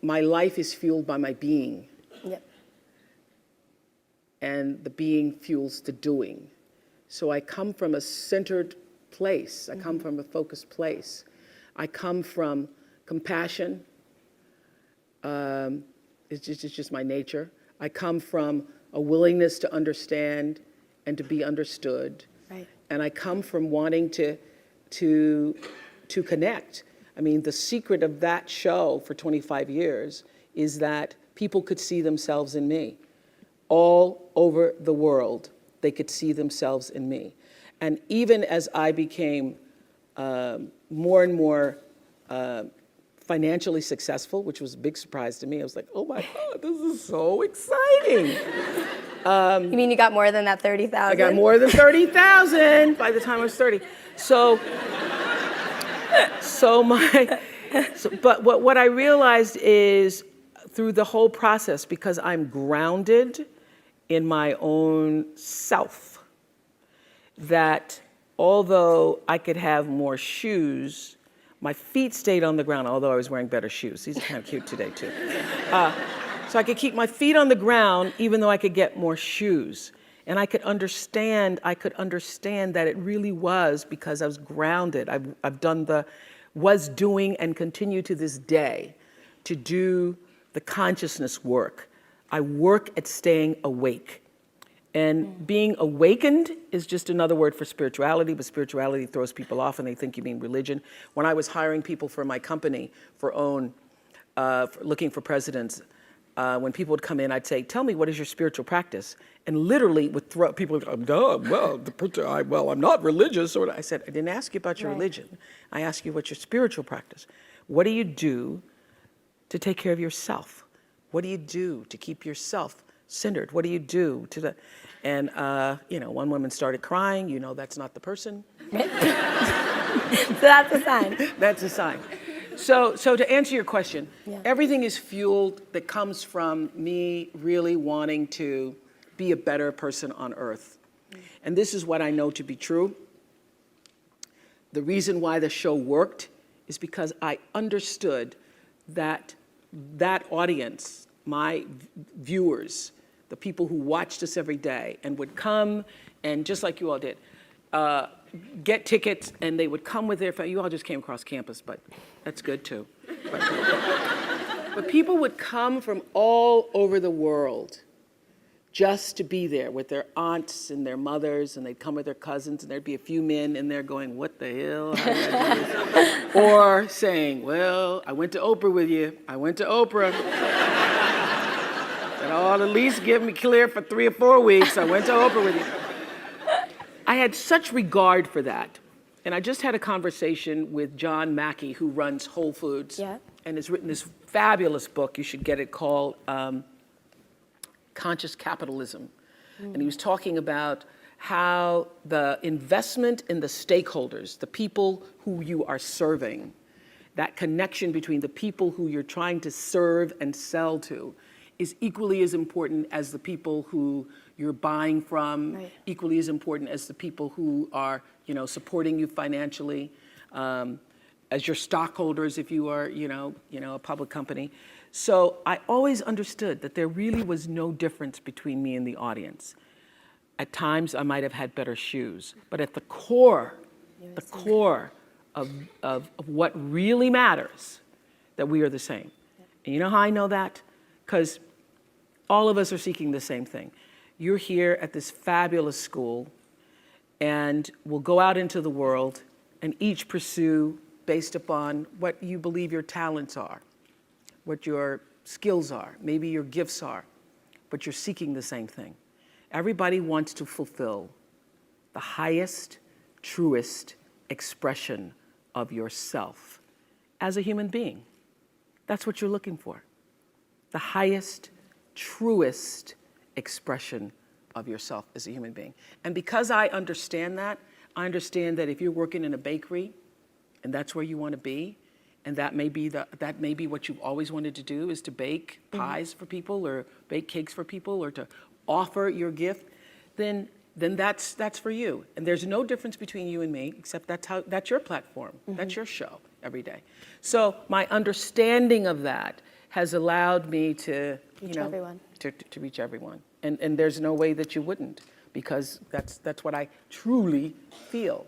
my life is fueled by my being. Yep. And the being fuels the doing. So I come from a centered place. I come from a focused place. I come from compassion. It's just my nature. I come from a willingness to understand and to be understood. Right. And I come from wanting to connect. I mean, the secret of that show for 25 years is that people could see themselves in me. All over the world, they could see themselves in me. And even as I became more and more financially successful, which was a big surprise to me, I was like, oh my God, this is so exciting. You mean you got more than that 30,000? I got more than 30,000 by the time I was 30. But what I realized is through the whole process, because I'm grounded in my own self, that although I could have more shoes, my feet stayed on the ground, although I was wearing better shoes. These are kind of cute today, too. So I could keep my feet on the ground, even though I could get more shoes. And I could understand that it really was because I was grounded. I've done was doing and continue to this day to do the consciousness work. I work at staying awake. And being awakened is just another word for spirituality, but spirituality throws people off and they think you mean religion. When I was hiring people for my company for looking for presidents, when people would come in, I'd say, tell me, what is your spiritual practice? And literally would throw, people would go, well, I'm not religious. Or I said, I didn't ask you about your religion. I asked you what's your spiritual practice. What do you do to take care of yourself? What do you do to keep yourself centered? What do you do to the, and one woman started crying, that's not the person. So that's a sign. That's a sign. So to answer your question, everything is fueled that comes from me really wanting to be a better person on earth. And this is what I know to be true. The reason why the show worked is because I understood that audience, my viewers, the people who watched us every day and would come and just like you all did, get tickets and they would come with their family. You all just came across campus, but that's good too. But people would come from all over the world just to be there with their aunts and their mothers, and they'd come with their cousins, and there'd be a few men in there going, what the hell? How did I do this? Or saying, well, I went to Oprah with you. I went to Oprah. And I'll at least give me clear for 3 or 4 weeks. I went to Oprah with you. I had such regard for that. And I just had a conversation with John Mackey, who runs Whole Foods, and has written this fabulous book, you should get it, called Conscious Capitalism. And he was talking about how the investment in the stakeholders, the people who you are serving, that connection between the people who you're trying to serve and sell to is equally as important as the people who you're buying from, equally as important as the people who are, supporting you financially, as your stockholders if you are, a public company. So I always understood that there really was no difference between me and the audience. At times I might have had better shoes, but at the core of what really matters, that we are the same. And you know how I know that? Because all of us are seeking the same thing. You're here at this fabulous school, and we'll go out into the world and each pursue based upon what you believe your talents are, what your skills are, maybe your gifts are, but you're seeking the same thing. Everybody wants to fulfill the highest, truest expression of yourself as a human being. That's what you're looking for. The highest, truest expression of yourself as a human being. And because I understand that if you're working in a bakery and that's where you want to be, and that may be what you've always wanted to do, is to bake pies for people or bake cakes for people or to offer your gift, then that's for you. And there's no difference between you and me, except that's your platform. That's your show every day. So my understanding of that has allowed me to, Reach everyone. To reach everyone. And there's no way that you wouldn't, because that's what I truly feel.